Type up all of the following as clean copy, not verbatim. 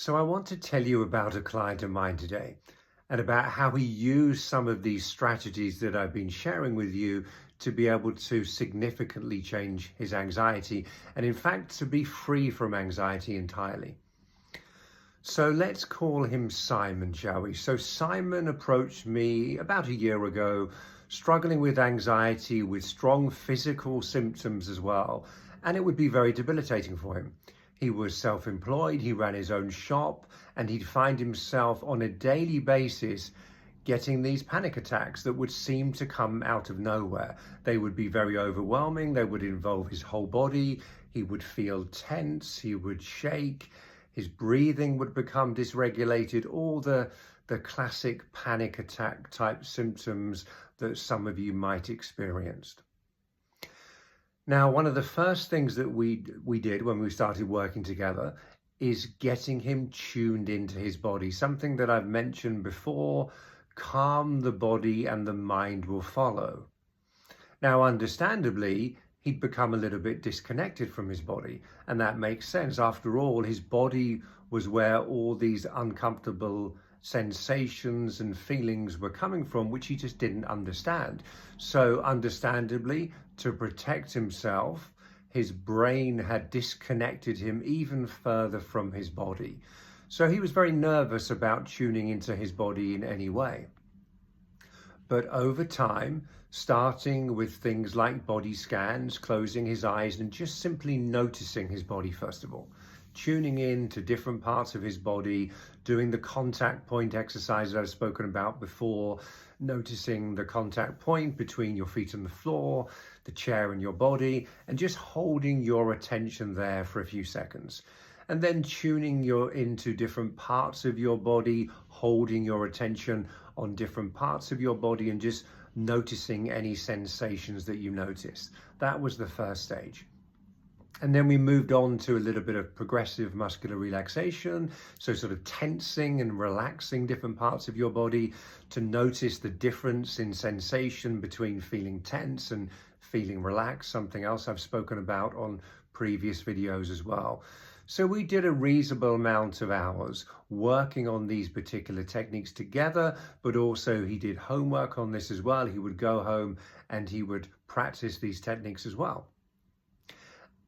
So I want to tell you about a client of mine today and about how he used some of these strategies that I've been sharing with you to be able to significantly change his anxiety and in fact to be free from anxiety entirely. So let's call him Simon, shall we? So Simon approached me about a year ago, struggling with anxiety with strong physical symptoms as well, and it would be very debilitating for him. He was self-employed, he ran his own shop, and he'd find himself on a daily basis getting these panic attacks that would seem to come out of nowhere. They would be very overwhelming, they would involve his whole body, he would feel tense, he would shake, his breathing would become dysregulated, all the classic panic attack type symptoms that some of you might experience. Now, one of the first things that we did when we started working together is getting him tuned into his body, something that I've mentioned before: calm the body and the mind will follow. Now, understandably, he'd become a little bit disconnected from his body, and that makes sense. After all, his body was where all these uncomfortable sensations and feelings were coming from, which he just didn't understand. So understandably, to protect himself, his brain had disconnected him even further from his body. So he was very nervous about tuning into his body in any way. But over time, starting with things like body scans, closing his eyes and just simply noticing his body first of all, tuning in to different parts of his body, doing the contact point exercises I've spoken about before, noticing the contact point between your feet and the floor, the chair and your body, and just holding your attention there for a few seconds. And then tuning into different parts of your body, holding your attention on different parts of your body and just noticing any sensations that you notice. That was the first stage. And then we moved on to a little bit of progressive muscular relaxation. So sort of tensing and relaxing different parts of your body to notice the difference in sensation between feeling tense and feeling relaxed, something else I've spoken about on previous videos as well. So we did a reasonable amount of hours working on these particular techniques together, but also he did homework on this as well. He would go home and he would practice these techniques as well.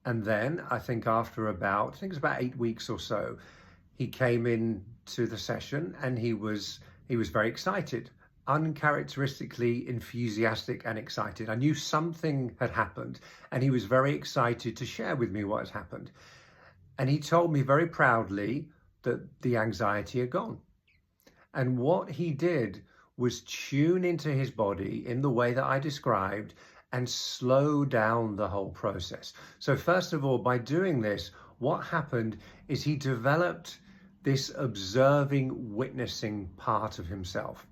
And then I think after about 8 weeks or so, he came in to the session and he was very excited, uncharacteristically enthusiastic and excited. I knew something had happened and he was very excited to share with me what had happened. And he told me very proudly that the anxiety had gone. And what he did was tune into his body in the way that I described and slow down the whole process. So first of all, by doing this, what happened is he developed this observing, witnessing part of himself.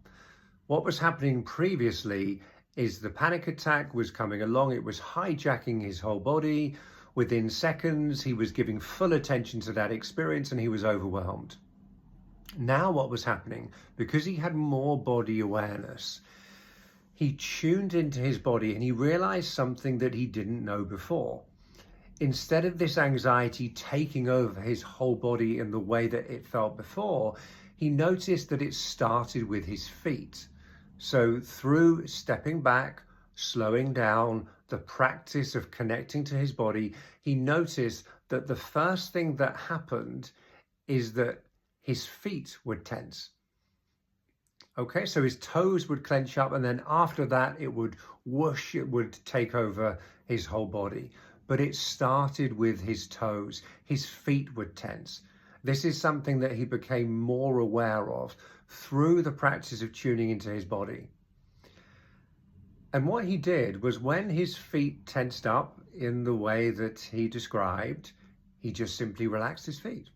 What was happening previously is the panic attack was coming along. It was hijacking his whole body. Within seconds, he was giving full attention to that experience and he was overwhelmed. Now what was happening, because he had more body awareness, he tuned into his body and he realized something that he didn't know before. Instead of this anxiety taking over his whole body in the way that it felt before, he noticed that it started with his feet. So through stepping back, slowing down, the practice of connecting to his body, he noticed that the first thing that happened is that his feet would tense. Okay, so his toes would clench up and then after that it would whoosh, it would take over his whole body. But it started with his toes. His feet would tense. This is something that he became more aware of through the practice of tuning into his body. And what he did was when his feet tensed up in the way that he described, he just simply relaxed his feet.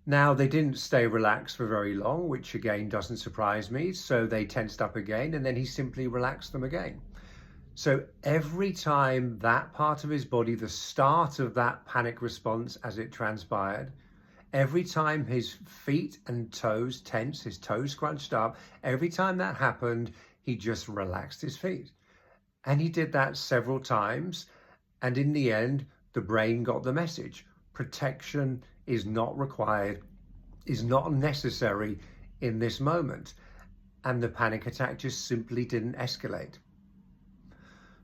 Now, they didn't stay relaxed for very long, which again doesn't surprise me. So they tensed up again and then he simply relaxed them again. So every time that part of his body, the start of that panic response as it transpired, every time his feet and toes tensed, his toes scrunched up, every time that happened, he just relaxed his feet. And he did that several times. And in the end, the brain got the message. protection is not required, is not necessary in this moment. And the panic attack just simply didn't escalate.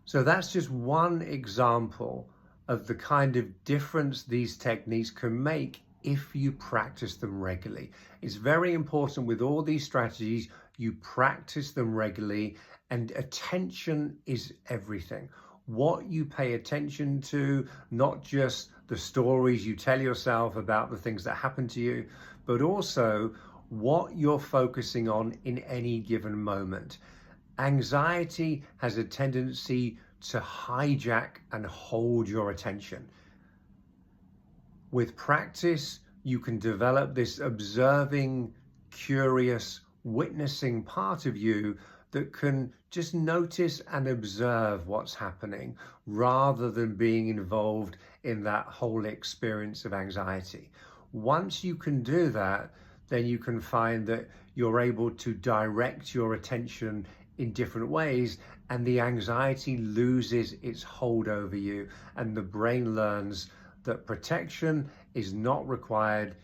So that's just one example of the kind of difference these techniques can make if you practice them regularly. It's very important with all these strategies, you practice them regularly, and attention is everything. What you pay attention to, not just the stories you tell yourself about the things that happen to you, but also what you're focusing on in any given moment. Anxiety has a tendency to hijack and hold your attention. With practice, you can develop this observing, curious, witnessing part of you that can just notice and observe what's happening rather than being involved in that whole experience of anxiety. Once you can do that, then you can find that you're able to direct your attention in different ways, and the anxiety loses its hold over you, and the brain learns that protection is not required.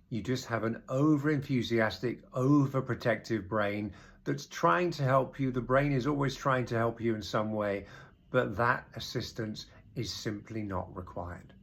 You just have an over-enthusiastic, overprotective brain that's trying to help you. The brain is always trying to help you in some way, but that assistance is simply not required.